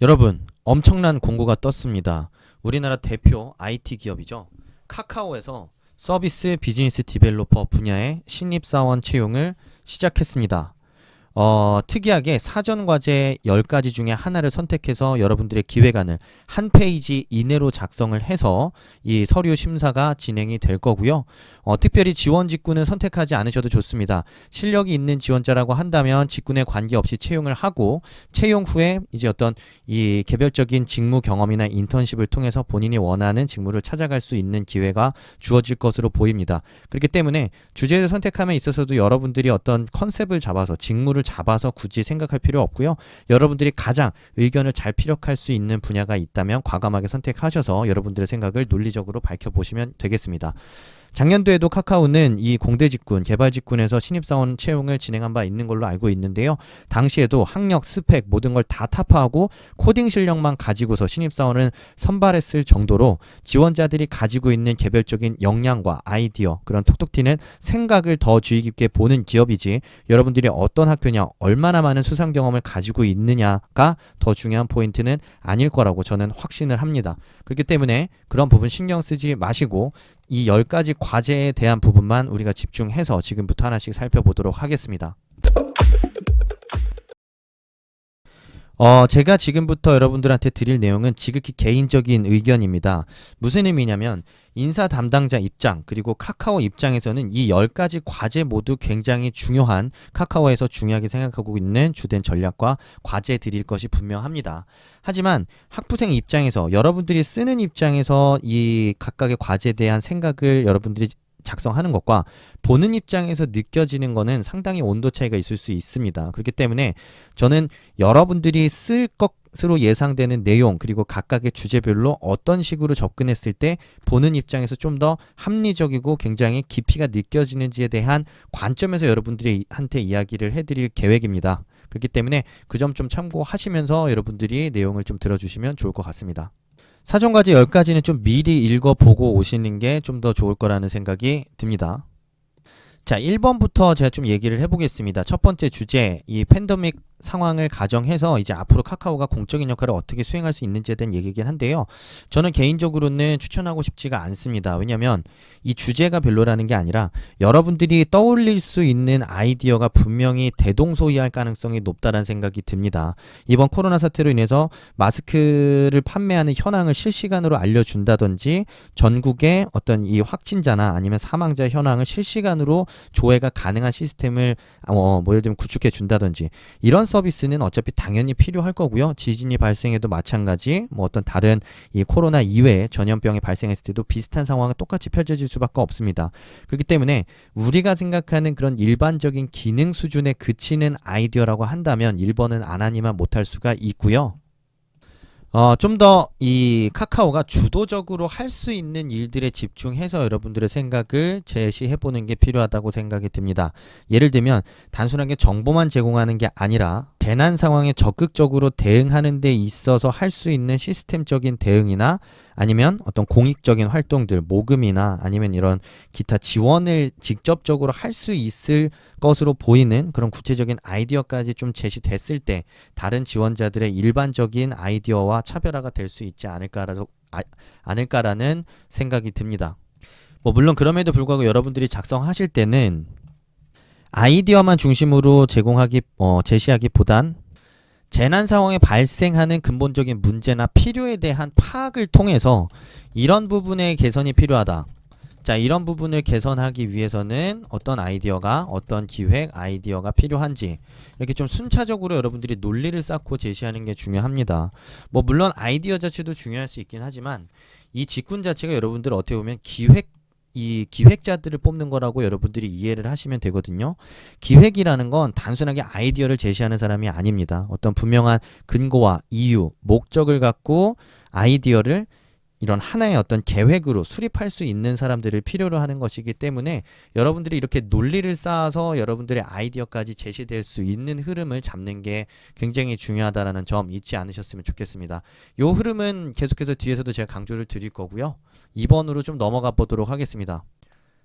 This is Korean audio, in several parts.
여러분, 엄청난 공고가 떴습니다. 우리나라 대표 IT 기업이죠. 카카오에서 서비스 비즈니스 디벨로퍼 분야의 신입사원 채용을 시작했습니다. 특이하게 사전과제 10가지 중에 하나를 선택해서 여러분들의 기획안을 한 페이지 이내로 작성을 해서 이 서류 심사가 진행이 될 거고요. 특별히 지원 직군은 선택하지 않으셔도 좋습니다. 실력이 있는 지원자라고 한다면 직군에 관계없이 채용을 하고 채용 후에 이제 어떤 이 개별적인 직무 경험이나 인턴십을 통해서 본인이 원하는 직무를 찾아갈 수 있는 기회가 주어질 것으로 보입니다. 그렇기 때문에 주제를 선택함에 있어서도 여러분들이 어떤 컨셉을 잡아서 직무를 잡아서 굳이 생각할 필요 없고요. 여러분들이 가장 의견을 잘 피력할 수 있는 분야가 있다면 과감하게 선택하셔서 여러분들의 생각을 논리적으로 밝혀보시면 되겠습니다. 작년도에도 카카오는 이 공대 직군, 개발 직군에서 신입사원 채용을 진행한 바 있는 걸로 알고 있는데요. 당시에도 학력, 스펙 모든 걸 다 타파하고 코딩 실력만 가지고서 신입사원을 선발했을 정도로 지원자들이 가지고 있는 개별적인 역량과 아이디어, 그런 톡톡 튀는 생각을 더 주의 깊게 보는 기업이지 여러분들이 어떤 학교냐, 얼마나 많은 수상 경험을 가지고 있느냐가 더 중요한 포인트는 아닐 거라고 저는 확신을 합니다. 그렇기 때문에 그런 부분 신경 쓰지 마시고 이 10가지 과제에 대한 부분만 우리가 집중해서 지금부터 하나씩 살펴보도록 하겠습니다. 제가 지금부터 여러분들한테 드릴 내용은 지극히 개인적인 의견입니다. 무슨 의미냐면 인사 담당자 입장 그리고 카카오 입장에서는 이 10가지 과제 모두 굉장히 중요한, 카카오에서 중요하게 생각하고 있는 주된 전략과 과제 드릴 것이 분명합니다. 하지만 학부생 입장에서, 여러분들이 쓰는 입장에서 이 각각의 과제에 대한 생각을 여러분들이 작성하는 것과 보는 입장에서 느껴지는 거는 상당히 온도 차이가 있을 수 있습니다. 그렇기 때문에 저는 여러분들이 쓸 것으로 예상되는 내용 그리고 각각의 주제별로 어떤 식으로 접근했을 때 보는 입장에서 좀 더 합리적이고 굉장히 깊이가 느껴지는지에 대한 관점에서 여러분들이 한테 이야기를 해드릴 계획입니다. 그렇기 때문에 그 점 좀 참고하시면서 여러분들이 내용을 좀 들어주시면 좋을 것 같습니다. 사전과제 10가지는 좀 미리 읽어보고 오시는 게 좀 더 좋을 거라는 생각이 듭니다. 자, 1번부터 제가 좀 얘기를 해보겠습니다. 첫 번째 주제, 이 팬데믹 상황을 가정해서 이제 앞으로 카카오가 공적인 역할을 어떻게 수행할 수 있는지에 대한 얘기긴 한데요. 저는 개인적으로는 추천하고 싶지가 않습니다. 왜냐하면 이 주제가 별로라는 게 아니라 여러분들이 떠올릴 수 있는 아이디어가 분명히 대동소이할 가능성이 높다는 생각이 듭니다. 이번 코로나 사태로 인해서 마스크를 판매하는 현황을 실시간으로 알려준다든지 전국의 어떤 이 확진자나 아니면 사망자 현황을 실시간으로 조회가 가능한 시스템을 예를 들면 구축해 준다든지 이런 서비스는 어차피 당연히 필요할 거고요. 지진이 발생해도 마찬가지, 어떤 다른 이 코로나 이외에 전염병이 발생했을 때도 비슷한 상황은 똑같이 펼쳐질 수밖에 없습니다. 그렇기 때문에 우리가 생각하는 그런 일반적인 기능 수준에 그치는 아이디어라고 한다면 1번은 안 하니만 못할 수가 있고요. 좀 더 이 카카오가 주도적으로 할 수 있는 일들에 집중해서 여러분들의 생각을 제시해보는 게 필요하다고 생각이 듭니다. 예를 들면 단순하게 정보만 제공하는 게 아니라 재난 상황에 적극적으로 대응하는 데 있어서 할 수 있는 시스템적인 대응이나 아니면 어떤 공익적인 활동들, 모금이나 아니면 이런 기타 지원을 직접적으로 할 수 있을 것으로 보이는 그런 구체적인 아이디어까지 좀 제시됐을 때 다른 지원자들의 일반적인 아이디어와 차별화가 될 수 있지 않을까라는 생각이 듭니다. 물론 그럼에도 불구하고 여러분들이 작성하실 때는 아이디어만 중심으로 제시하기보단 재난 상황에 발생하는 근본적인 문제나 필요에 대한 파악을 통해서 이런 부분의 개선이 필요하다. 자, 이런 부분을 개선하기 위해서는 어떤 아이디어가, 어떤 기획 아이디어가 필요한지 이렇게 좀 순차적으로 여러분들이 논리를 쌓고 제시하는 게 중요합니다. 물론 아이디어 자체도 중요할 수 있긴 하지만 이 직군 자체가 여러분들 어떻게 보면 이 기획자들을 뽑는 거라고 여러분들이 이해를 하시면 되거든요. 기획이라는 건 단순하게 아이디어를 제시하는 사람이 아닙니다. 어떤 분명한 근거와 이유, 목적을 갖고 아이디어를 이런 하나의 어떤 계획으로 수립할 수 있는 사람들을 필요로 하는 것이기 때문에 여러분들이 이렇게 논리를 쌓아서 여러분들의 아이디어까지 제시될 수 있는 흐름을 잡는 게 굉장히 중요하다는 점 잊지 않으셨으면 좋겠습니다. 이 흐름은 계속해서 뒤에서도 제가 강조를 드릴 거고요. 2번으로 좀 넘어가 보도록 하겠습니다.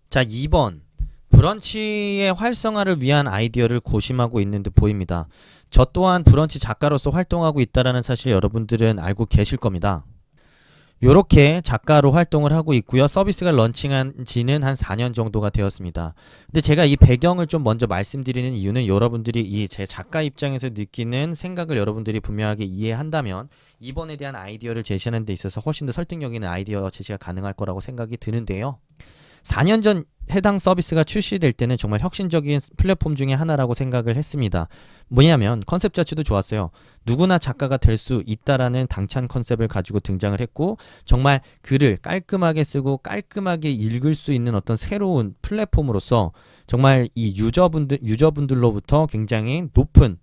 자, 2번. 브런치의 활성화를 위한 아이디어를 고심하고 있는 듯 보입니다. 저 또한 브런치 작가로서 활동하고 있다는 사실 여러분들은 알고 계실 겁니다. 요렇게 작가로 활동을 하고 있고요. 서비스가 런칭한 지는 한 4년 정도가 되었습니다. 근데 제가 이 배경을 좀 먼저 말씀드리는 이유는 여러분들이 이 제 작가 입장에서 느끼는 생각을 여러분들이 분명하게 이해한다면 이번에 대한 아이디어를 제시하는 데 있어서 훨씬 더 설득력 있는 아이디어 제시가 가능할 거라고 생각이 드는데요. 4년 전 해당 서비스가 출시될 때는 정말 혁신적인 플랫폼 중에 하나라고 생각을 했습니다. 뭐냐면 컨셉 자체도 좋았어요. 누구나 작가가 될 수 있다라는 당찬 컨셉을 가지고 등장을 했고 정말 글을 깔끔하게 쓰고 깔끔하게 읽을 수 있는 어떤 새로운 플랫폼으로서 정말 이 유저분들로부터 굉장히 높은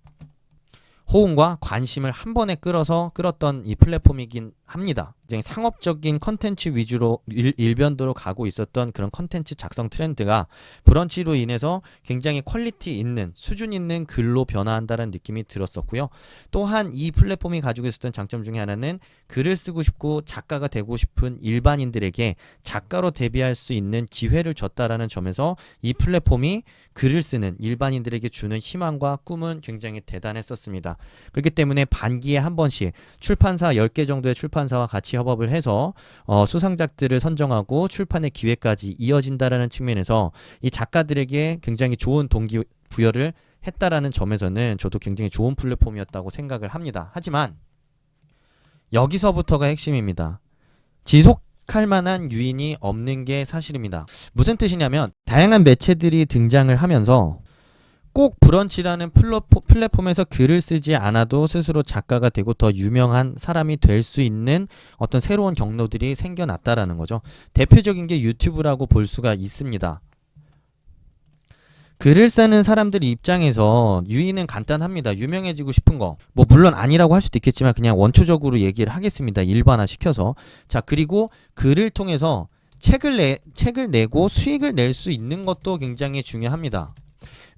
호응과 관심을 한 번에 끌었던 이 플랫폼이긴 합니다. 굉장히 상업적인 컨텐츠 위주로 일변도로 가고 있었던 그런 컨텐츠 작성 트렌드가 브런치로 인해서 굉장히 퀄리티 있는 수준 있는 글로 변화한다는 느낌이 들었었고요. 또한 이 플랫폼이 가지고 있었던 장점 중에 하나는 글을 쓰고 싶고 작가가 되고 싶은 일반인들에게 작가로 데뷔할 수 있는 기회를 줬다라는 점에서 이 플랫폼이 글을 쓰는 일반인들에게 주는 희망과 꿈은 굉장히 대단했었습니다. 그렇기 때문에 반기에 한 번씩 출판사 10개 정도의 출판사와 같이 협업을 해서 수상작들을 선정하고 출판의 기회까지 이어진다라는 측면에서 이 작가들에게 굉장히 좋은 동기부여를 했다라는 점에서는 저도 굉장히 좋은 플랫폼이었다고 생각을 합니다. 하지만 여기서부터가 핵심입니다. 지속할 만한 유인이 없는 게 사실입니다. 무슨 뜻이냐면 다양한 매체들이 등장을 하면서 꼭 브런치라는 플랫폼에서 글을 쓰지 않아도 스스로 작가가 되고 더 유명한 사람이 될 수 있는 어떤 새로운 경로들이 생겨났다라는 거죠. 대표적인 게 유튜브라고 볼 수가 있습니다. 글을 쓰는 사람들 입장에서 유인은 간단합니다. 유명해지고 싶은 거. 뭐 물론 아니라고 할 수도 있겠지만 그냥 원초적으로 얘기를 하겠습니다. 일반화시켜서. 자, 그리고 글을 통해서 책을 내고 수익을 낼 수 있는 것도 굉장히 중요합니다.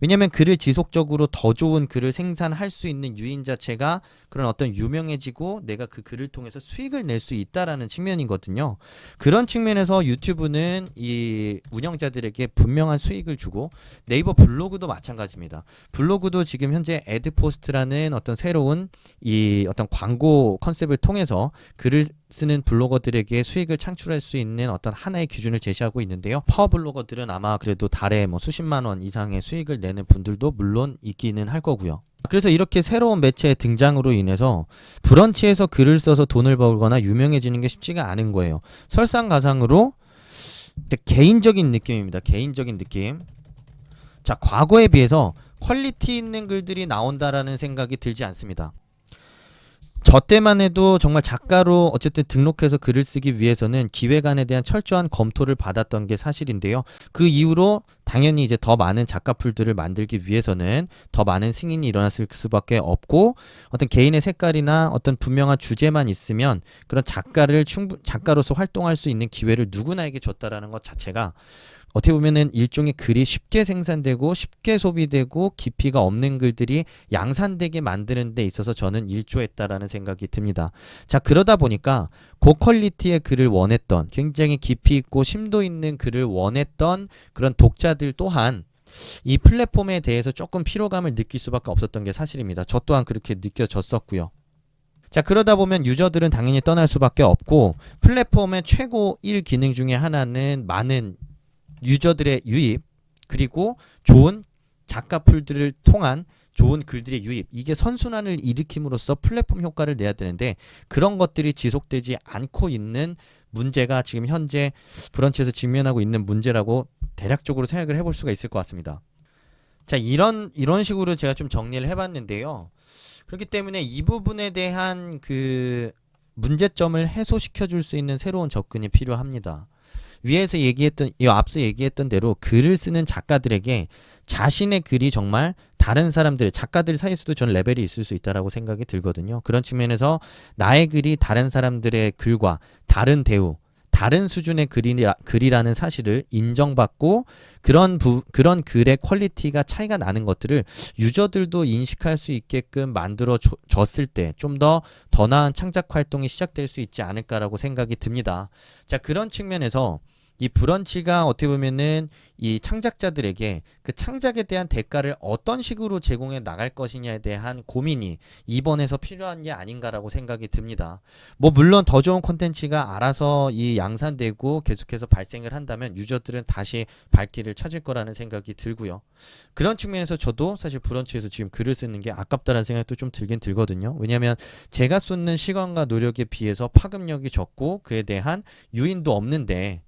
왜냐하면 글을 지속적으로 더 좋은 글을 생산할 수 있는 유인 자체가 그런 어떤 유명해지고 내가 그 글을 통해서 수익을 낼 수 있다라는 측면이거든요. 그런 측면에서 유튜브는 이 운영자들에게 분명한 수익을 주고 네이버 블로그도 마찬가지입니다. 블로그도 지금 현재 애드포스트라는 어떤 새로운 이 어떤 광고 컨셉을 통해서 글을 쓰는 블로거들에게 수익을 창출할 수 있는 어떤 하나의 기준을 제시하고 있는데요. 파워 블로거들은 아마 그래도 달에 뭐 수십만 원 이상의 수익을 내는 분들도 물론 있기는 할 거고요. 그래서 이렇게 새로운 매체의 등장으로 인해서 브런치에서 글을 써서 돈을 벌거나 유명해지는 게 쉽지가 않은 거예요. 설상가상으로 개인적인 느낌입니다. 개인적인 느낌. 자, 과거에 비해서 퀄리티 있는 글들이 나온다라는 생각이 들지 않습니다. 저 때만 해도 정말 작가로 어쨌든 등록해서 글을 쓰기 위해서는 기획안에 대한 철저한 검토를 받았던 게 사실인데요. 그 이후로 당연히 이제 더 많은 작가풀들을 만들기 위해서는 더 많은 승인이 일어났을 수밖에 없고 어떤 개인의 색깔이나 어떤 분명한 주제만 있으면 그런 작가로서 활동할 수 있는 기회를 누구나에게 줬다라는 것 자체가 어떻게 보면은 일종의 글이 쉽게 생산되고 쉽게 소비되고 깊이가 없는 글들이 양산되게 만드는 데 있어서 저는 일조했다라는 생각이 듭니다. 자, 그러다 보니까 고퀄리티의 글을 원했던 굉장히 깊이 있고 심도 있는 글을 원했던 그런 독자들 또한 이 플랫폼에 대해서 조금 피로감을 느낄 수밖에 없었던 게 사실입니다. 저 또한 그렇게 느껴졌었고요. 자, 그러다 보면 유저들은 당연히 떠날 수밖에 없고 플랫폼의 최고 1기능 중에 하나는 많은 유저들의 유입 그리고 좋은 작가풀들을 통한 좋은 글들의 유입, 이게 선순환을 일으킴으로써 플랫폼 효과를 내야 되는데 그런 것들이 지속되지 않고 있는 문제가 지금 현재 브런치에서 직면하고 있는 문제라고 대략적으로 생각을 해볼 수가 있을 것 같습니다. 자, 이런 식으로 제가 좀 정리를 해봤는데요. 그렇기 때문에 이 부분에 대한 그 문제점을 해소시켜 줄 수 있는 새로운 접근이 필요합니다. 앞서 얘기했던 대로 글을 쓰는 작가들에게 자신의 글이 정말 다른 사람들, 작가들 사이에서도 전 레벨이 있을 수 있다라고 생각이 들거든요. 그런 측면에서 나의 글이 다른 사람들의 글과 다른 대우, 다른 수준의 글이라는 사실을 인정받고 그런 글의 퀄리티가 차이가 나는 것들을 유저들도 인식할 수 있게끔 만들어 줬을 때 좀 더 나은 창작 활동이 시작될 수 있지 않을까라고 생각이 듭니다. 자, 그런 측면에서 이 브런치가 어떻게 보면은 이 창작자들에게 그 창작에 대한 대가를 어떤 식으로 제공해 나갈 것이냐에 대한 고민이 이번에서 필요한 게 아닌가라고 생각이 듭니다. 뭐 물론 더 좋은 콘텐츠가 알아서 이 양산되고 계속해서 발생을 한다면 유저들은 다시 발길을 찾을 거라는 생각이 들고요. 그런 측면에서 저도 사실 브런치에서 지금 글을 쓰는 게 아깝다는 생각도 좀 들긴 들거든요. 왜냐하면 제가 쏟는 시간과 노력에 비해서 파급력이 적고 그에 대한 유인도 없는데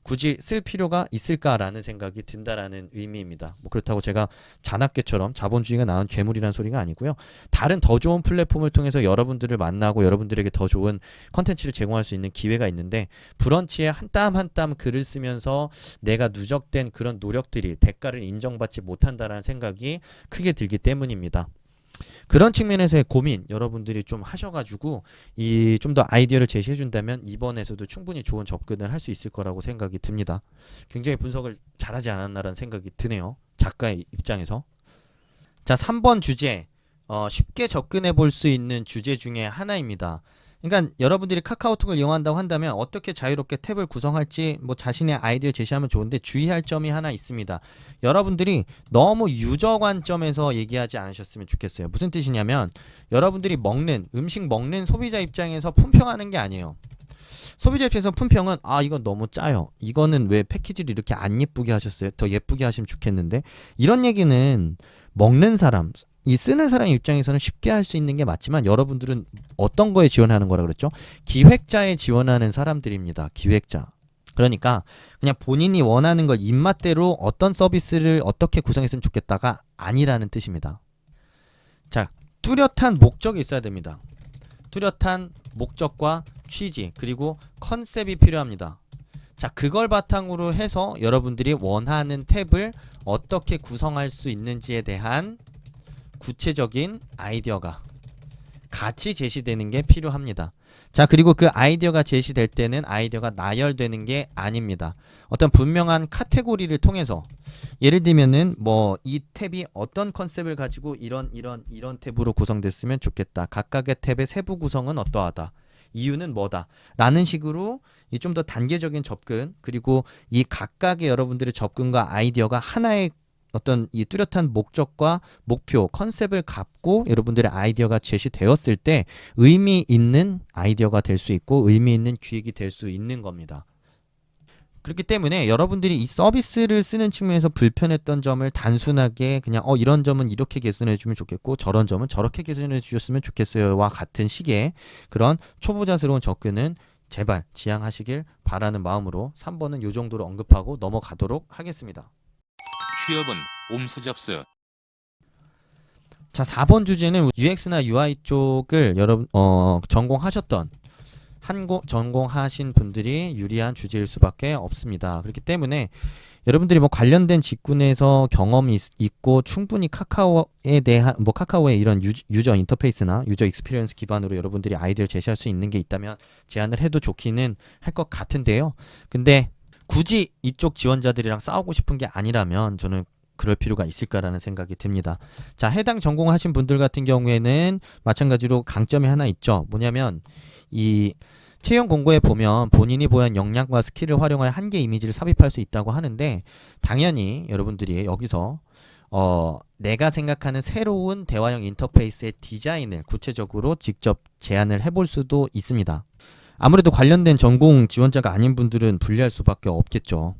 굳이 쓸 필요가 있을까라는 생각이 든다라는 의미입니다. 뭐 그렇다고 제가 잔악계처럼 자본주의가 낳은 괴물이라는 소리가 아니고요. 다른 더 좋은 플랫폼을 통해서 여러분들을 만나고 여러분들에게 더 좋은 컨텐츠를 제공할 수 있는 기회가 있는데 브런치에 한 땀 한 땀 글을 쓰면서 내가 누적된 그런 노력들이 대가를 인정받지 못한다라는 생각이 크게 들기 때문입니다. 그런 측면에서의 고민 여러분들이 좀 하셔가지고 이 좀 더 아이디어를 제시해 준다면 이번에서도 충분히 좋은 접근을 할 수 있을 거라고 생각이 듭니다. 굉장히 분석을 잘하지 않았나라는 생각이 드네요. 작가의 입장에서. 자, 3번 주제. 쉽게 접근해 볼 수 있는 주제 중에 하나입니다. 그러니까 여러분들이 카카오톡을 이용한다고 한다면 어떻게 자유롭게 탭을 구성할지 뭐 자신의 아이디어 제시하면 좋은데 주의할 점이 하나 있습니다. 여러분들이 너무 유저 관점에서 얘기하지 않으셨으면 좋겠어요. 무슨 뜻이냐면 여러분들이 음식 먹는 소비자 입장에서 품평하는 게 아니에요. 소비자 입장에서 품평은 이건 너무 짜요. 이거는 왜 패키지를 이렇게 안 예쁘게 하셨어요? 더 예쁘게 하시면 좋겠는데 이런 얘기는 먹는 사람 이 쓰는 사람 입장에서는 쉽게 할 수 있는 게 맞지만 여러분들은 어떤 거에 지원하는 거라 그랬죠? 기획자에 지원하는 사람들입니다. 기획자. 그러니까 그냥 본인이 원하는 걸 입맛대로 어떤 서비스를 어떻게 구성했으면 좋겠다가 아니라는 뜻입니다. 자, 뚜렷한 목적이 있어야 됩니다. 뚜렷한 목적과 취지 그리고 컨셉이 필요합니다. 자, 그걸 바탕으로 해서 여러분들이 원하는 탭을 어떻게 구성할 수 있는지에 대한 구체적인 아이디어가 같이 제시되는 게 필요합니다. 자, 그리고 그 아이디어가 제시될 때는 아이디어가 나열되는 게 아닙니다. 어떤 분명한 카테고리를 통해서 예를 들면은 뭐 이 탭이 어떤 컨셉을 가지고 이런 탭으로 구성됐으면 좋겠다. 각각의 탭의 세부 구성은 어떠하다. 이유는 뭐다 라는 식으로 이 좀 더 단계적인 접근 그리고 이 각각의 여러분들의 접근과 아이디어가 하나의 어떤 이 뚜렷한 목적과 목표, 컨셉을 갖고 여러분들의 아이디어가 제시되었을 때 의미 있는 아이디어가 될 수 있고 의미 있는 기획이 될 수 있는 겁니다. 그렇기 때문에 여러분들이 이 서비스를 쓰는 측면에서 불편했던 점을 단순하게 그냥 이런 점은 이렇게 개선해 주면 좋겠고 저런 점은 저렇게 개선해 주셨으면 좋겠어요와 같은 식의 그런 초보자스러운 접근은 제발 지양하시길 바라는 마음으로 3번은 이 정도로 언급하고 넘어가도록 하겠습니다. 취업은 옴수접수. 자, 4번 주제는 UX나 UI 쪽을 여러분 전공하셨던 전공하신 분들이 유리한 주제일 수밖에 없습니다. 그렇기 때문에 여러분들이 뭐 관련된 직군에서 경험이 있고 충분히 카카오에 대한 카카오의 이런 유저 인터페이스나 유저 익스피리언스 기반으로 여러분들이 아이디어를 제시할 수 있는 게 있다면 제안을 해도 좋기는 할 것 같은데요. 근데 굳이 이쪽 지원자들이랑 싸우고 싶은 게 아니라면 저는 그럴 필요가 있을까라는 생각이 듭니다. 자, 해당 전공하신 분들 같은 경우에는 마찬가지로 강점이 하나 있죠. 뭐냐면 이 채용 공고에 보면 본인이 보유한 역량과 스킬을 활용하여 한 개의 이미지를 삽입할 수 있다고 하는데 당연히 여러분들이 여기서 내가 생각하는 새로운 대화형 인터페이스의 디자인을 구체적으로 직접 제안을 해볼 수도 있습니다. 아무래도 관련된 전공 지원자가 아닌 분들은 불리할 수밖에 없겠죠.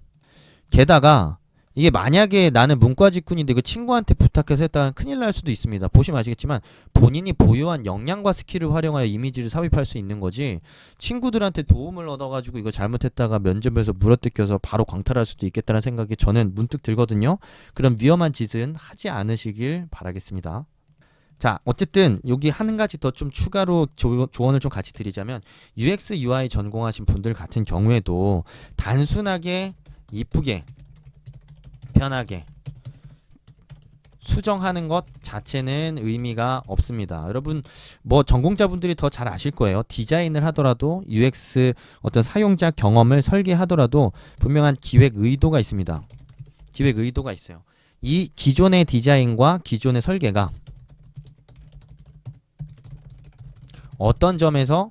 게다가 이게 만약에 나는 문과 직군인데 그 친구한테 부탁해서 했다면 큰일 날 수도 있습니다. 보시면 아시겠지만 본인이 보유한 역량과 스킬을 활용하여 이미지를 삽입할 수 있는 거지 친구들한테 도움을 얻어가지고 이거 잘못했다가 면접에서 물어뜯겨서 바로 광탈할 수도 있겠다는 생각이 저는 문득 들거든요. 그런 위험한 짓은 하지 않으시길 바라겠습니다. 자, 어쨌든 여기 한 가지 더 좀 추가로 조언을 좀 같이 드리자면 UX, UI 전공하신 분들 같은 경우에도 단순하게 이쁘게 편하게 수정하는 것 자체는 의미가 없습니다. 여러분 뭐 전공자분들이 더 잘 아실 거예요. 디자인을 하더라도 UX 어떤 사용자 경험을 설계하더라도 분명한 기획 의도가 있습니다. 기획 의도가 있어요. 이 기존의 디자인과 기존의 설계가 어떤 점에서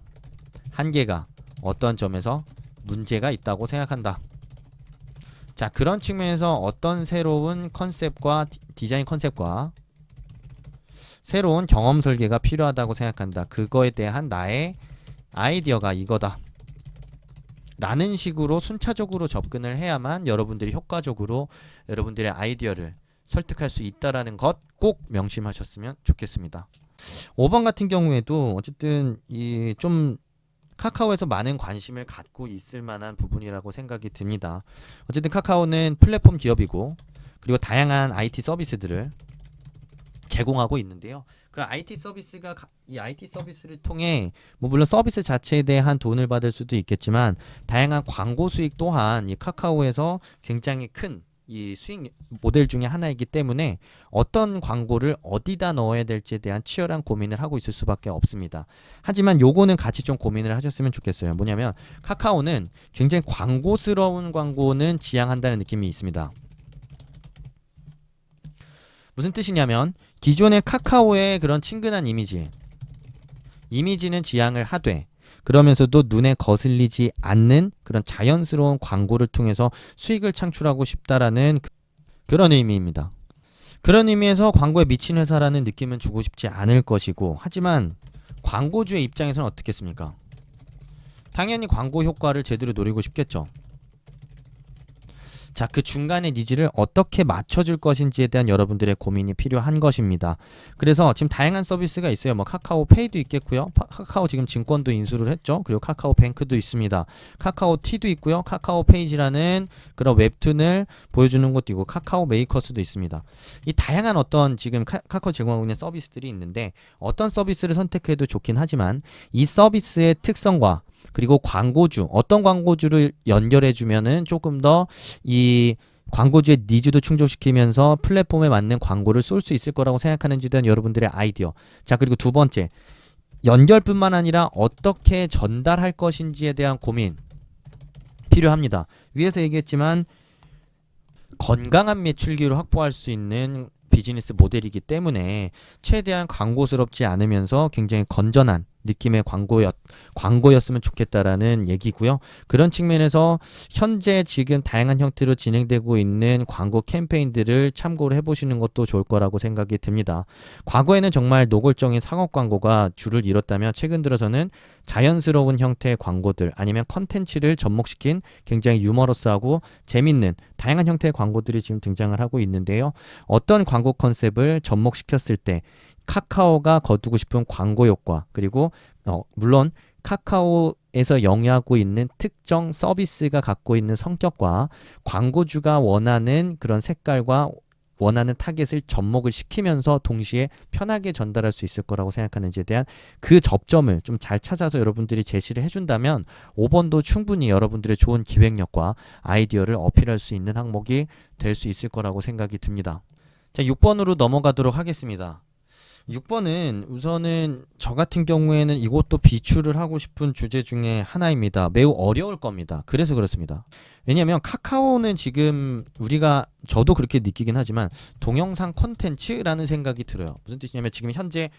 한계가 어떤 점에서 문제가 있다고 생각한다. 자, 그런 측면에서 어떤 새로운 컨셉과 디자인 컨셉과 새로운 경험 설계가 필요하다고 생각한다. 그거에 대한 나의 아이디어가 이거다. 라는 식으로 순차적으로 접근을 해야만 여러분들이 효과적으로 여러분들의 아이디어를 설득할 수 있다라는 것 꼭 명심하셨으면 좋겠습니다. 5번 같은 경우에도 어쨌든 이 좀 카카오에서 많은 관심을 갖고 있을 만한 부분이라고 생각이 듭니다. 어쨌든 카카오는 플랫폼 기업이고 그리고 다양한 IT 서비스들을 제공하고 있는데요. 그 IT 서비스가 이 IT 서비스를 통해 뭐 물론 서비스 자체에 대한 돈을 받을 수도 있겠지만 다양한 광고 수익 또한 이 카카오에서 굉장히 큰 이 수익 모델 중에 하나이기 때문에 어떤 광고를 어디다 넣어야 될지에 대한 치열한 고민을 하고 있을 수밖에 없습니다. 하지만 요거는 같이 좀 고민을 하셨으면 좋겠어요. 뭐냐면 카카오는 굉장히 광고스러운 광고는 지양한다는 느낌이 있습니다. 무슨 뜻이냐면 기존의 카카오의 그런 친근한 이미지는 지양을 하되 그러면서도 눈에 거슬리지 않는 그런 자연스러운 광고를 통해서 수익을 창출하고 싶다라는 그런 의미입니다. 그런 의미에서 광고에 미친 회사라는 느낌은 주고 싶지 않을 것이고 하지만 광고주의 입장에서는 어떻겠습니까? 당연히 광고 효과를 제대로 노리고 싶겠죠. 자, 그 중간의 니즈를 어떻게 맞춰줄 것인지에 대한 여러분들의 고민이 필요한 것입니다. 그래서 지금 다양한 서비스가 있어요. 뭐 카카오페이도 있겠고요. 카카오 지금 증권도 인수를 했죠. 그리고 카카오뱅크도 있습니다. 카카오티도 있고요. 카카오페이지라는 그런 웹툰을 보여주는 것도 있고 카카오 메이커스도 있습니다. 이 다양한 어떤 지금 카카오 제공하고 있는 서비스들이 있는데 어떤 서비스를 선택해도 좋긴 하지만 이 서비스의 특성과 그리고 광고주, 어떤 광고주를 연결해주면은 조금 더 이 광고주의 니즈도 충족시키면서 플랫폼에 맞는 광고를 쏠 수 있을 거라고 생각하는지에 대한 여러분들의 아이디어. 자, 그리고 두 번째, 연결뿐만 아니라 어떻게 전달할 것인지에 대한 고민 필요합니다. 위에서 얘기했지만 건강한 매출기를 확보할 수 있는 비즈니스 모델이기 때문에 최대한 광고스럽지 않으면서 굉장히 건전한 느낌의 광고였으면 좋겠다라는 얘기고요. 그런 측면에서 현재 지금 다양한 형태로 진행되고 있는 광고 캠페인들을 참고를 해보시는 것도 좋을 거라고 생각이 듭니다. 과거에는 정말 노골적인 상업 광고가 주를 이뤘다면 최근 들어서는 자연스러운 형태의 광고들 아니면 컨텐츠를 접목시킨 굉장히 유머러스하고 재밌는 다양한 형태의 광고들이 지금 등장을 하고 있는데요. 어떤 광고 컨셉을 접목시켰을 때 카카오가 거두고 싶은 광고 효과 그리고 물론 카카오에서 영위하고 있는 특정 서비스가 갖고 있는 성격과 광고주가 원하는 그런 색깔과 원하는 타겟을 접목을 시키면서 동시에 편하게 전달할 수 있을 거라고 생각하는지에 대한 그 접점을 좀 잘 찾아서 여러분들이 제시를 해준다면 5번도 충분히 여러분들의 좋은 기획력과 아이디어를 어필할 수 있는 항목이 될 수 있을 거라고 생각이 듭니다. 자, 6번으로 넘어가도록 하겠습니다. 6번은 우선은 저 같은 경우에는 이것도 비추를 하고 싶은 주제 중에 하나입니다. 매우 어려울 겁니다. 그래서 그렇습니다. 왜냐하면 카카오는 지금 저도 그렇게 느끼긴 하지만 동영상 콘텐츠라는 생각이 들어요. 무슨 뜻이냐면 지금 현재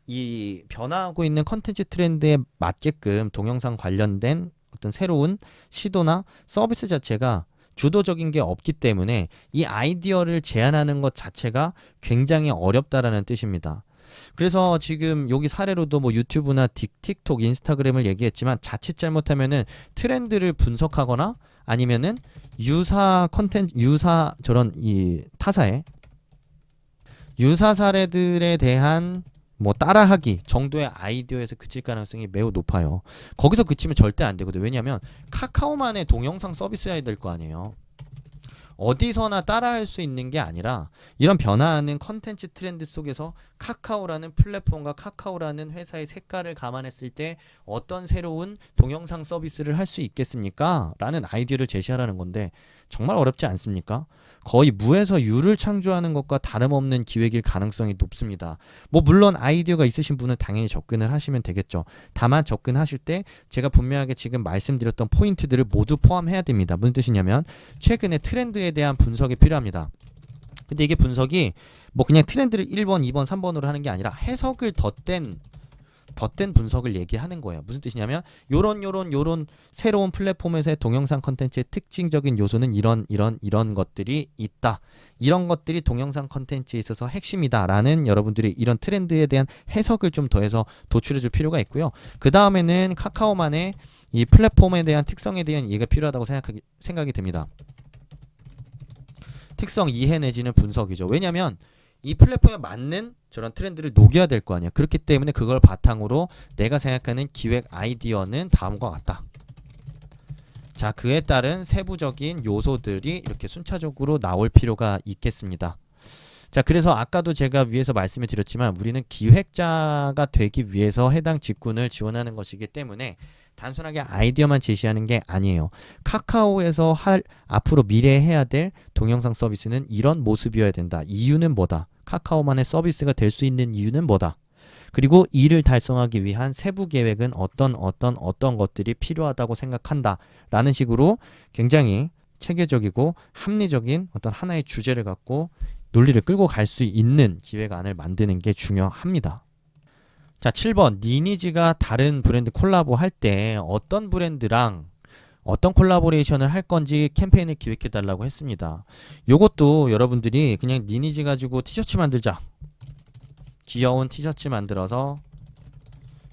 이 변화하고 있는 콘텐츠 트렌드에 맞게끔 동영상 관련된 어떤 새로운 시도나 서비스 자체가 주도적인 게 없기 때문에 이 아이디어를 제안하는 것 자체가 굉장히 어렵다라는 뜻입니다. 그래서 지금 여기 사례로도 뭐 유튜브나 틱톡, 인스타그램을 얘기했지만 자칫 잘못하면은 트렌드를 분석하거나 아니면은 저런 이 타사의 유사 사례들에 대한 뭐 따라하기 정도의 아이디어에서 그칠 가능성이 매우 높아요. 거기서 그치면 절대 안 되거든요. 왜냐하면 카카오만의 동영상 서비스여야 될 거 아니에요. 어디서나 따라할 수 있는 게 아니라 이런 변화하는 컨텐츠 트렌드 속에서 카카오라는 플랫폼과 카카오라는 회사의 색깔을 감안했을 때 어떤 새로운 동영상 서비스를 할 수 있겠습니까? 라는 아이디어를 제시하라는 건데 정말 어렵지 않습니까? 거의 무에서 유를 창조하는 것과 다름없는 기획일 가능성이 높습니다. 뭐 물론 아이디어가 있으신 분은 당연히 접근을 하시면 되겠죠. 다만 접근하실 때 제가 분명하게 지금 말씀드렸던 포인트들을 모두 포함해야 됩니다. 무슨 뜻이냐면 최근의 트렌드에 대한 분석이 필요합니다. 근데 이게 분석이 뭐 그냥 트렌드를 1번, 2번, 3번으로 하는 게 아니라 해석을 덧댄 덧된 분석을 얘기하는 거예요. 무슨 뜻이냐면 요런 새로운 플랫폼에서의 동영상 컨텐츠의 특징적인 요소는 이런 것들이 있다. 이런 것들이 동영상 컨텐츠에 있어서 핵심이다라는 여러분들이 이런 트렌드에 대한 해석을 좀 더해서 도출해 줄 필요가 있고요. 그 다음에는 카카오만의 이 플랫폼에 대한 특성에 대한 이해가 필요하다고 생각이 듭니다. 특성 이해 내지는 분석이죠. 왜냐하면 이 플랫폼에 맞는 저런 트렌드를 녹여야 될 거 아니야. 그렇기 때문에 그걸 바탕으로 내가 생각하는 기획 아이디어는 다음과 같다. 자, 그에 따른 세부적인 요소들이 이렇게 순차적으로 나올 필요가 있겠습니다. 자, 그래서 아까도 제가 위에서 말씀을 드렸지만 우리는 기획자가 되기 위해서 해당 직군을 지원하는 것이기 때문에 단순하게 아이디어만 제시하는 게 아니에요. 카카오에서 앞으로 미래에 해야 될 동영상 서비스는 이런 모습이어야 된다. 이유는 뭐다? 카카오만의 서비스가 될 수 있는 이유는 뭐다? 그리고 이를 달성하기 위한 세부 계획은 어떤 것들이 필요하다고 생각한다. 라는 식으로 굉장히 체계적이고 합리적인 어떤 하나의 주제를 갖고 논리를 끌고 갈 수 있는 기획안을 만드는 게 중요합니다. 자, 7번. 니니지가 다른 브랜드 콜라보 할 때 어떤 브랜드랑 어떤 콜라보레이션을 할 건지 캠페인을 기획해 달라고 했습니다. 요것도 여러분들이 그냥 니니지 가지고 티셔츠 만들자. 귀여운 티셔츠 만들어서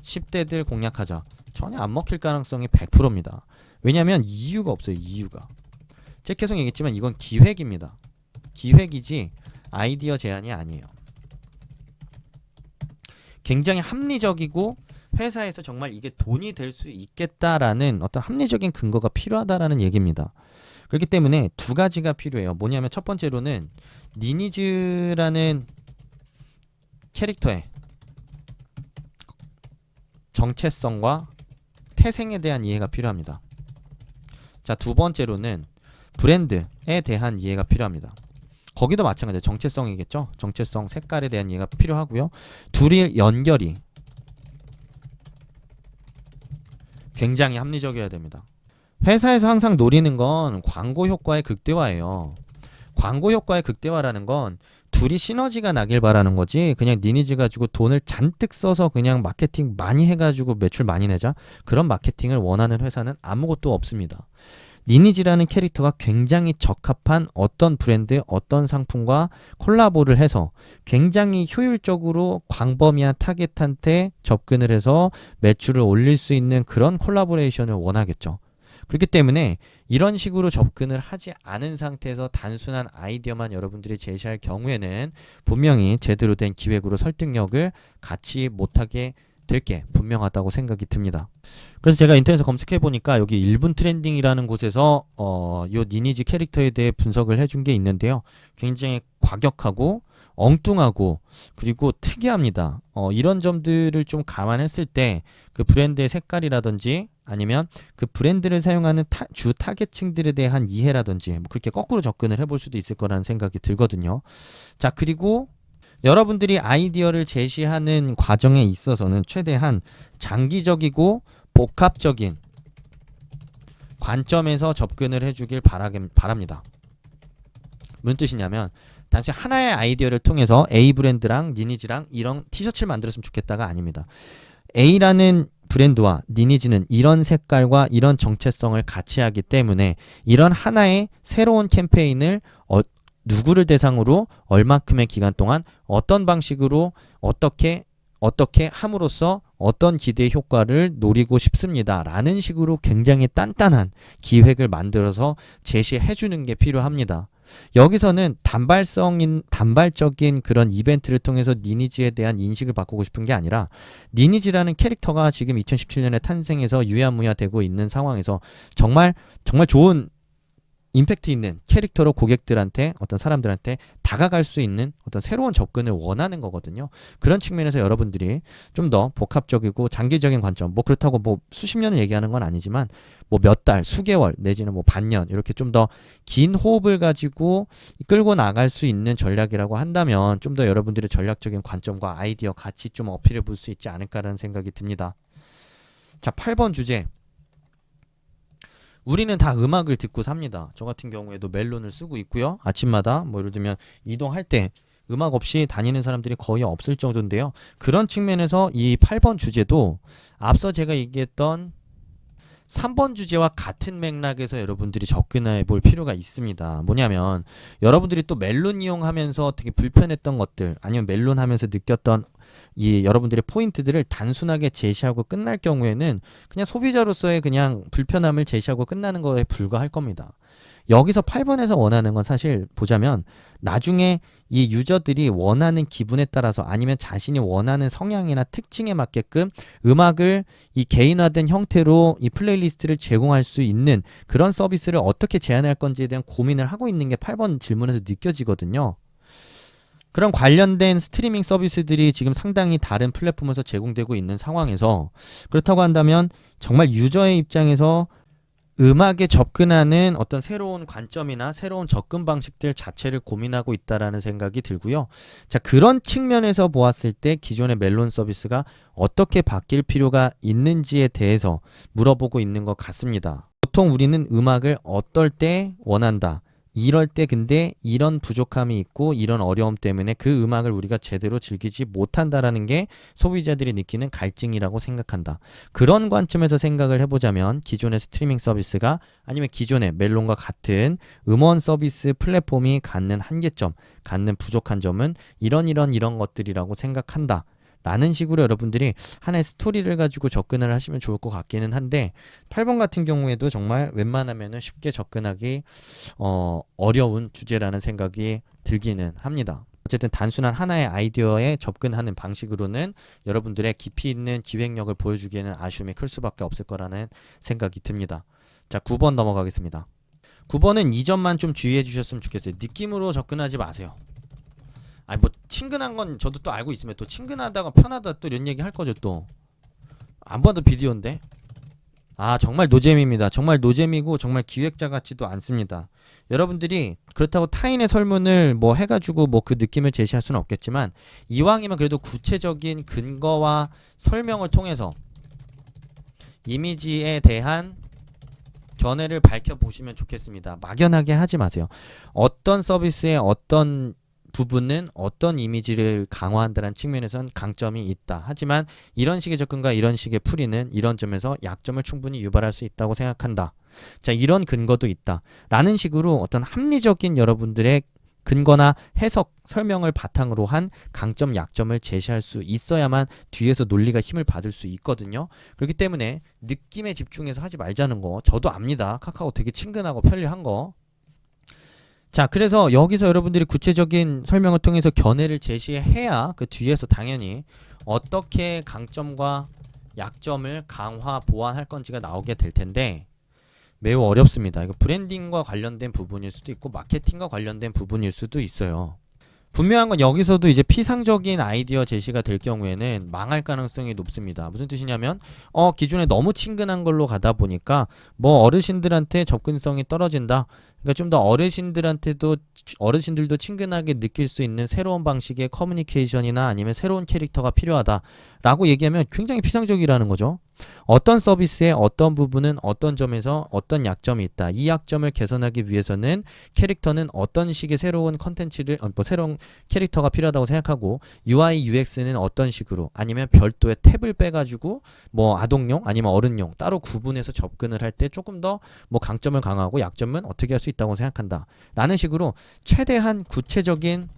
10대들 공략하자. 전혀 안 먹힐 가능성이 100%입니다. 왜냐하면 이유가 없어요. 이유가. 제가 계속 얘기했지만 이건 기획입니다. 기획이지 아이디어 제안이 아니에요. 굉장히 합리적이고 회사에서 정말 이게 돈이 될 수 있겠다라는 어떤 합리적인 근거가 필요하다라는 얘기입니다. 그렇기 때문에 두 가지가 필요해요. 뭐냐면 첫 번째로는 니니즈라는 캐릭터의 정체성과 태생에 대한 이해가 필요합니다. 자, 두 번째로는 브랜드에 대한 이해가 필요합니다. 거기도 마찬가지예요. 정체성이겠죠. 정체성, 색깔에 대한 이해가 필요하고요. 둘이 연결이 굉장히 합리적이어야 됩니다. 회사에서 항상 노리는 건 광고 효과의 극대화예요. 광고 효과의 극대화라는 건 둘이 시너지가 나길 바라는 거지, 그냥 니니지 가지고 돈을 잔뜩 써서 그냥 마케팅 많이 해가지고 매출 많이 내자, 그런 마케팅을 원하는 회사는 아무것도 없습니다. 니니지라는 캐릭터가 굉장히 적합한 어떤 브랜드, 어떤 상품과 콜라보를 해서 굉장히 효율적으로 광범위한 타겟한테 접근을 해서 매출을 올릴 수 있는 그런 콜라보레이션을 원하겠죠. 그렇기 때문에 이런 식으로 접근을 하지 않은 상태에서 단순한 아이디어만 여러분들이 제시할 경우에는 분명히 제대로 된 기획으로 설득력을 갖지 못하게 될 게 분명하다고 생각이 듭니다. 그래서 제가 인터넷에서 검색해 보니까 여기 1분 트렌딩이라는 곳에서 요 니니지 캐릭터에 대해 분석을 해준 게 있는데요. 굉장히 과격하고 엉뚱하고 그리고 특이합니다. 이런 점들을 좀 감안했을 때 그 브랜드의 색깔이라든지 아니면 그 브랜드를 사용하는 주 타겟층들에 대한 이해라든지 뭐 그렇게 거꾸로 접근을 해볼 수도 있을 거라는 생각이 들거든요. 자, 그리고 여러분들이 아이디어를 제시하는 과정에 있어서는 최대한 장기적이고 복합적인 관점에서 접근을 해주길 바랍니다. 무슨 뜻이냐면 단순히 하나의 아이디어를 통해서 A 브랜드랑 니니지랑 이런 티셔츠를 만들었으면 좋겠다가 아닙니다. A라는 브랜드와 니니지는 이런 색깔과 이런 정체성을 같이 하기 때문에 이런 하나의 새로운 캠페인을 누구를 대상으로 얼마큼의 기간 동안 어떤 방식으로 어떻게 함으로써 어떤 기대의 효과를 노리고 싶습니다. 라는 식으로 굉장히 단단한 기획을 만들어서 제시해 주는 게 필요합니다. 여기서는 단발적인 그런 이벤트를 통해서 니니지에 대한 인식을 바꾸고 싶은 게 아니라 니니지라는 캐릭터가 지금 2017년에 탄생해서 유야무야 되고 있는 상황에서 정말 좋은 임팩트 있는 캐릭터로 고객들한테 어떤 사람들한테 다가갈 수 있는 어떤 새로운 접근을 원하는 거거든요. 그런 측면에서 여러분들이 좀 더 복합적이고 장기적인 관점, 뭐 그렇다고 뭐 수십 년을 얘기하는 건 아니지만 뭐 몇 달, 수개월 내지는 뭐 반년 이렇게 좀 더 긴 호흡을 가지고 끌고 나갈 수 있는 전략이라고 한다면 좀 더 여러분들의 전략적인 관점과 아이디어 같이 좀 어필해 볼 수 있지 않을까라는 생각이 듭니다. 자, 8번 주제. 우리는 다 음악을 듣고 삽니다. 저 같은 경우에도 멜론을 쓰고 있고요. 아침마다 뭐 예를 들면 이동할 때 음악 없이 다니는 사람들이 거의 없을 정도인데요. 그런 측면에서 이 8번 주제도 앞서 제가 얘기했던 3번 주제와 같은 맥락에서 여러분들이 접근해 볼 필요가 있습니다. 뭐냐면 여러분들이 또 멜론 이용하면서 되게 불편했던 것들 아니면 멜론 하면서 느꼈던 이 여러분들의 포인트들을 단순하게 제시하고 끝날 경우에는 그냥 소비자로서의 그냥 불편함을 제시하고 끝나는 거에 불과할 겁니다. 여기서 8번에서 원하는 건 사실 보자면 나중에 이 유저들이 원하는 기분에 따라서 아니면 자신이 원하는 성향이나 특징에 맞게끔 음악을 이 개인화된 형태로 이 플레이리스트를 제공할 수 있는 그런 서비스를 어떻게 제안할 건지에 대한 고민을 하고 있는 게 8번 질문에서 느껴지거든요. 그런 관련된 스트리밍 서비스들이 지금 상당히 다른 플랫폼에서 제공되고 있는 상황에서 그렇다고 한다면 정말 유저의 입장에서 음악에 접근하는 어떤 새로운 관점이나 새로운 접근 방식들 자체를 고민하고 있다라는 생각이 들고요. 자, 그런 측면에서 보았을 때 기존의 멜론 서비스가 어떻게 바뀔 필요가 있는지에 대해서 물어보고 있는 것 같습니다. 보통 우리는 음악을 어떨 때 원한다. 이럴 때 근데 이런 부족함이 있고 이런 어려움 때문에 그 음악을 우리가 제대로 즐기지 못한다라는 게 소비자들이 느끼는 갈증이라고 생각한다. 그런 관점에서 생각을 해보자면 기존의 스트리밍 서비스가 아니면 기존의 멜론과 같은 음원 서비스 플랫폼이 갖는 한계점, 갖는 부족한 점은 이런 것들이라고 생각한다. 라는 식으로 여러분들이 하나의 스토리를 가지고 접근을 하시면 좋을 것 같기는 한데 8번 같은 경우에도 정말 웬만하면 쉽게 접근하기 어려운 주제라는 생각이 들기는 합니다. 어쨌든 단순한 하나의 아이디어에 접근하는 방식으로는 여러분들의 깊이 있는 기획력을 보여주기에는 아쉬움이 클 수밖에 없을 거라는 생각이 듭니다. 자, 9번 넘어가겠습니다. 9번은 이 점만 좀 주의해 주셨으면 좋겠어요. 느낌으로 접근하지 마세요. 아니 뭐 친근한 건 저도 또 알고 있으면 또 친근하다가 편하다 또 이런 얘기 할 거죠. 또 안 봐도 비디오인데 정말 노잼입니다. 정말 노잼이고 정말 기획자 같지도 않습니다. 여러분들이 그렇다고 타인의 설문을 뭐 해가지고 뭐 그 느낌을 제시할 수는 없겠지만 이왕이면 그래도 구체적인 근거와 설명을 통해서 이미지에 대한 견해를 밝혀보시면 좋겠습니다. 막연하게 하지 마세요. 어떤 서비스의 어떤 부분은 어떤 이미지를 강화한다는 측면에선 강점이 있다. 하지만 이런 식의 접근과 이런 식의 풀이는 이런 점에서 약점을 충분히 유발할 수 있다고 생각한다. 자, 이런 근거도 있다. 라는 식으로 어떤 합리적인 여러분들의 근거나 해석, 설명을 바탕으로 한 강점, 약점을 제시할 수 있어야만 뒤에서 논리가 힘을 받을 수 있거든요. 그렇기 때문에 느낌에 집중해서 하지 말자는 거 저도 압니다. 카카오 되게 친근하고 편리한 거. 자, 그래서 여기서 여러분들이 구체적인 설명을 통해서 견해를 제시해야 그 뒤에서 당연히 어떻게 강점과 약점을 강화, 보완할 건지가 나오게 될 텐데 매우 어렵습니다. 이거 브랜딩과 관련된 부분일 수도 있고 마케팅과 관련된 부분일 수도 있어요. 분명한 건 여기서도 이제 피상적인 아이디어 제시가 될 경우에는 망할 가능성이 높습니다. 무슨 뜻이냐면 기존에 너무 친근한 걸로 가다 보니까 뭐 어르신들한테 접근성이 떨어진다. 그러니까 좀 더 어르신들도 친근하게 느낄 수 있는 새로운 방식의 커뮤니케이션이나 아니면 새로운 캐릭터가 필요하다라고 얘기하면 굉장히 피상적이라는 거죠. 어떤 서비스의 어떤 부분은 어떤 점에서 어떤 약점이 있다. 이 약점을 개선하기 위해서는 캐릭터는 어떤 식의 새로운 컨텐츠를 새로운 캐릭터가 필요하다고 생각하고 UI, UX는 어떤 식으로 아니면 별도의 탭을 빼가지고 뭐 아동용 아니면 어른용 따로 구분해서 접근을 할 때 조금 더 뭐 강점을 강화하고 약점은 어떻게 할 수 있다고 생각한다. 라는 식으로 최대한 구체적인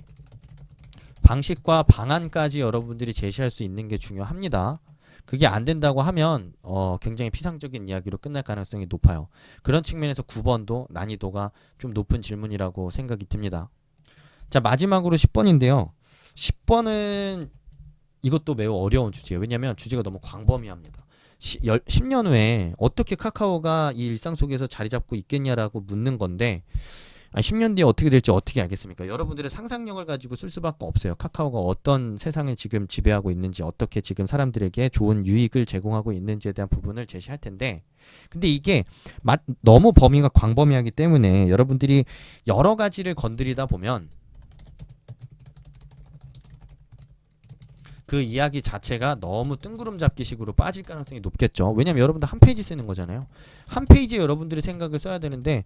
방식과 방안까지 여러분들이 제시할 수 있는 게 중요합니다. 그게 안 된다고 하면 굉장히 피상적인 이야기로 끝날 가능성이 높아요. 그런 측면에서 9번도 난이도가 좀 높은 질문이라고 생각이 듭니다. 자, 마지막으로 10번인데요. 10번은 이것도 매우 어려운 주제예요. 왜냐하면 주제가 너무 광범위합니다. 10년 후에 어떻게 카카오가 이 일상 속에서 자리 잡고 있겠냐라고 묻는 건데 10년 뒤에 어떻게 될지 어떻게 알겠습니까? 여러분들의 상상력을 가지고 쓸 수밖에 없어요. 카카오가 어떤 세상을 지금 지배하고 있는지, 어떻게 지금 사람들에게 좋은 유익을 제공하고 있는지에 대한 부분을 제시할 텐데, 근데 이게 너무 범위가 광범위하기 때문에 여러분들이 여러 가지를 건드리다 보면 그 이야기 자체가 너무 뜬구름 잡기식으로 빠질 가능성이 높겠죠. 왜냐면 여러분들 한 페이지 쓰는 거잖아요. 한 페이지에 여러분들의 생각을 써야 되는데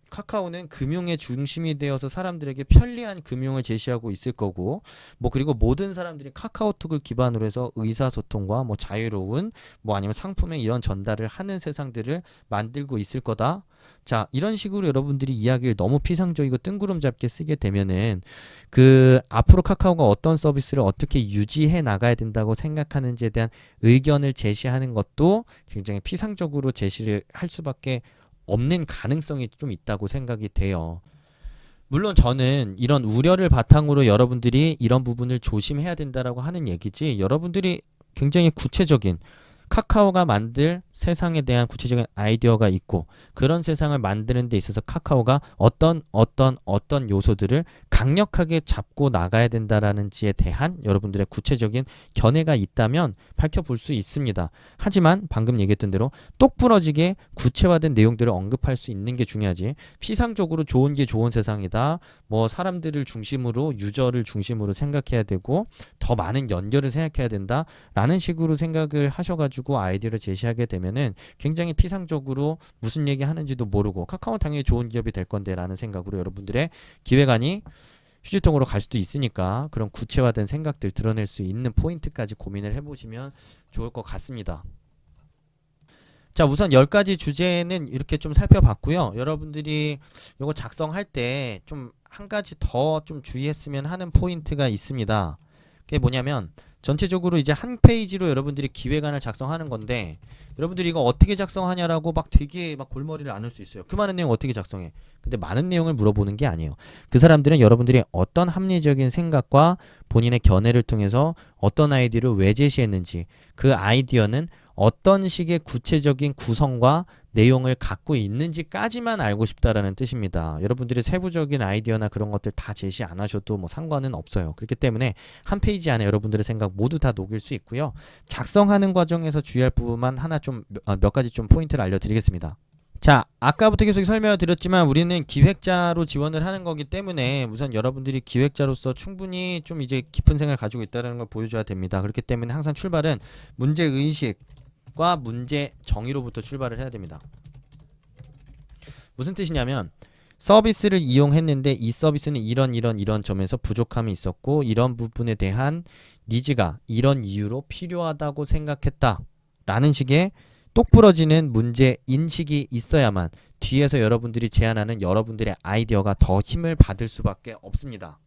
카카오는 금융의 중심이 되어서 사람들에게 편리한 금융을 제시하고 있을 거고, 뭐 그리고 모든 사람들이 카카오톡을 기반으로 해서 의사소통과 뭐 자유로운 뭐 아니면 상품의 이런 전달을 하는 세상들을 만들고 있을 거다. 자, 이런 식으로 여러분들이 이야기를 너무 피상적이고 뜬구름 잡게 쓰게 되면은 그 앞으로 카카오가 어떤 서비스를 어떻게 유지해 나가야 된다고 생각하는지에 대한 의견을 제시하는 것도 굉장히 피상적으로 제시를 할 수밖에 없는 가능성이 좀 있다고 생각이 돼요. 물론 저는 이런 우려를 바탕으로 여러분들이 이런 부분을 조심해야 된다라고 하는 얘기지, 여러분들이 굉장히 구체적인 카카오가 만들 세상에 대한 구체적인 아이디어가 있고 그런 세상을 만드는 데 있어서 카카오가 어떤 요소들을 강력하게 잡고 나가야 된다라는지에 대한 여러분들의 구체적인 견해가 있다면 밝혀볼 수 있습니다. 하지만 방금 얘기했던 대로 똑부러지게 구체화된 내용들을 언급할 수 있는 게 중요하지, 피상적으로 좋은 게 좋은 세상이다, 뭐 사람들을 중심으로 유저를 중심으로 생각해야 되고 더 많은 연결을 생각해야 된다 라는 식으로 생각을 하셔가지고 아이디어를 제시하게 되면은 굉장히 피상적으로 무슨 얘기 하는지도 모르고 카카오 당연히 좋은 기업이 될 건데 라는 생각으로 여러분들의 기획안이 휴지통으로 갈 수도 있으니까 그런 구체화된 생각들 드러낼 수 있는 포인트까지 고민을 해보시면 좋을 것 같습니다. 자, 우선 10가지 주제는 이렇게 좀 살펴봤고요. 여러분들이 이거 작성할 때 좀 한 가지 더 좀 주의했으면 하는 포인트가 있습니다. 그게 뭐냐면 전체적으로 이제 한 페이지로 여러분들이 기획안을 작성하는 건데, 여러분들이 이거 어떻게 작성하냐라고 막 되게 막 골머리를 앓을 수 있어요. 그 많은 내용 어떻게 작성해? 근데 많은 내용을 물어보는 게 아니에요. 그 사람들은 여러분들이 어떤 합리적인 생각과 본인의 견해를 통해서 어떤 아이디어를 왜 제시했는지, 그 아이디어는 어떤 식의 구체적인 구성과 내용을 갖고 있는지까지만 알고 싶다라는 뜻입니다. 여러분들이 세부적인 아이디어나 그런 것들 다 제시 안 하셔도 뭐 상관은 없어요. 그렇기 때문에 한 페이지 안에 여러분들의 생각 모두 다 녹일 수 있고요. 작성하는 과정에서 주의할 부분만 하나 좀 몇 가지 좀 포인트를 알려드리겠습니다. 자, 아까부터 계속 설명을 드렸지만 우리는 기획자로 지원을 하는 거기 때문에 우선 여러분들이 기획자로서 충분히 좀 이제 깊은 생각을 가지고 있다는 걸 보여줘야 됩니다. 그렇기 때문에 항상 출발은 문제의식과 문제 정의로부터 출발을 해야 됩니다. 무슨 뜻이냐면, 서비스를 이용했는데 이 서비스는 이런 점에서 부족함이 있었고 이런 부분에 대한 니즈가 이런 이유로 필요하다고 생각했다 라는 식의 똑부러지는 문제 인식이 있어야만 뒤에서 여러분들이 제안하는 여러분들의 아이디어가 더 힘을 받을 수밖에 없습니다.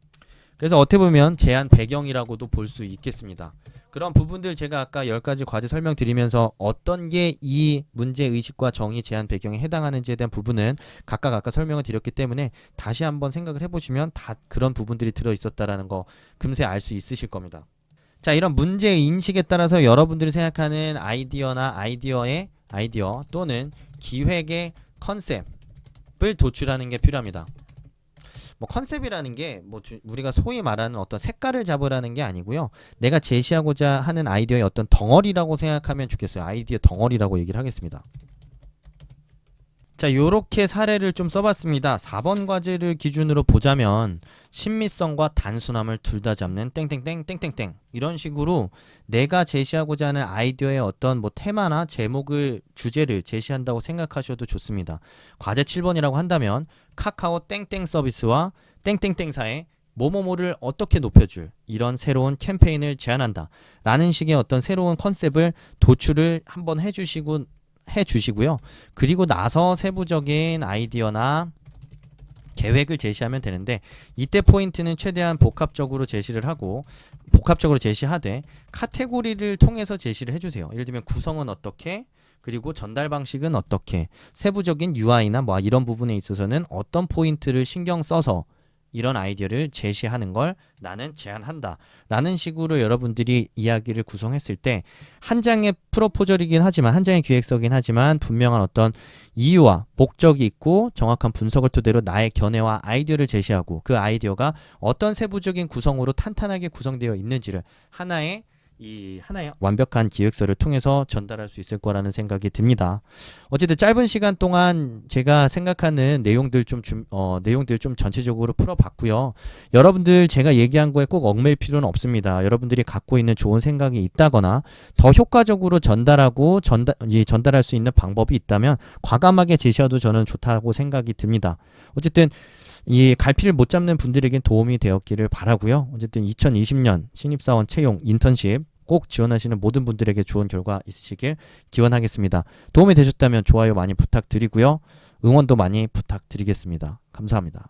그래서 어떻게 보면 제안 배경이라고도 볼 수 있겠습니다. 그런 부분들 제가 아까 10가지 과제 설명드리면서 어떤 게 이 문제의식과 정의 제안 배경에 해당하는지에 대한 부분은 각각 아까 설명을 드렸기 때문에 다시 한번 생각을 해보시면 다 그런 부분들이 들어있었다라는 거 금세 알 수 있으실 겁니다. 자, 이런 문제인식에 따라서 여러분들이 생각하는 아이디어나 아이디어 또는 기획의 컨셉을 도출하는 게 필요합니다. 뭐 컨셉이라는 게 뭐 우리가 소위 말하는 어떤 색깔을 잡으라는 게 아니고요. 내가 제시하고자 하는 아이디어의 어떤 덩어리라고 생각하면 좋겠어요. 아이디어 덩어리라고 얘기를 하겠습니다. 자, 요렇게 사례를 좀 써봤습니다. 4번 과제를 기준으로 보자면 신미성과 단순함을 둘 다 잡는 땡땡땡 이런 식으로 내가 제시하고자 하는 아이디어의 어떤 뭐 테마나 제목을 주제를 제시한다고 생각하셔도 좋습니다. 과제 7번이라고 한다면 카카오 땡땡 서비스와 땡땡땡사의 뭐뭐뭐를 어떻게 높여줄 이런 새로운 캠페인을 제안한다 라는 식의 어떤 새로운 컨셉을 도출을 한번 해주시고요. 그리고 나서 세부적인 아이디어나 계획을 제시하면 되는데, 이때 포인트는 최대한 복합적으로 제시하되 카테고리를 통해서 제시를 해주세요. 예를 들면 구성은 어떻게, 그리고 전달 방식은 어떻게, 세부적인 UI나 뭐 이런 부분에 있어서는 어떤 포인트를 신경 써서 이런 아이디어를 제시하는 걸 나는 제안한다 라는 식으로 여러분들이 이야기를 구성했을 때 한 장의 프로포절이긴 하지만, 한 장의 기획서긴 하지만 분명한 어떤 이유와 목적이 있고 정확한 분석을 토대로 나의 견해와 아이디어를 제시하고 그 아이디어가 어떤 세부적인 구성으로 탄탄하게 구성되어 있는지를 하나의 이 하나의 완벽한 기획서를 통해서 전달할 수 있을 거라는 생각이 듭니다. 어쨌든 짧은 시간 동안 제가 생각하는 내용들 내용들 좀 전체적으로 풀어봤고요. 여러분들 제가 얘기한 거에 꼭 얽매일 필요는 없습니다. 여러분들이 갖고 있는 좋은 생각이 있다거나 더 효과적으로 전달할 수 있는 방법이 있다면 과감하게 제시해도 저는 좋다고 생각이 듭니다. 어쨌든 이 갈피를 못 잡는 분들에겐 도움이 되었기를 바라고요. 어쨌든 2020년 신입사원 채용 인턴십 꼭 지원하시는 모든 분들에게 좋은 결과 있으시길 기원하겠습니다. 도움이 되셨다면 좋아요 많이 부탁드리고요. 응원도 많이 부탁드리겠습니다. 감사합니다.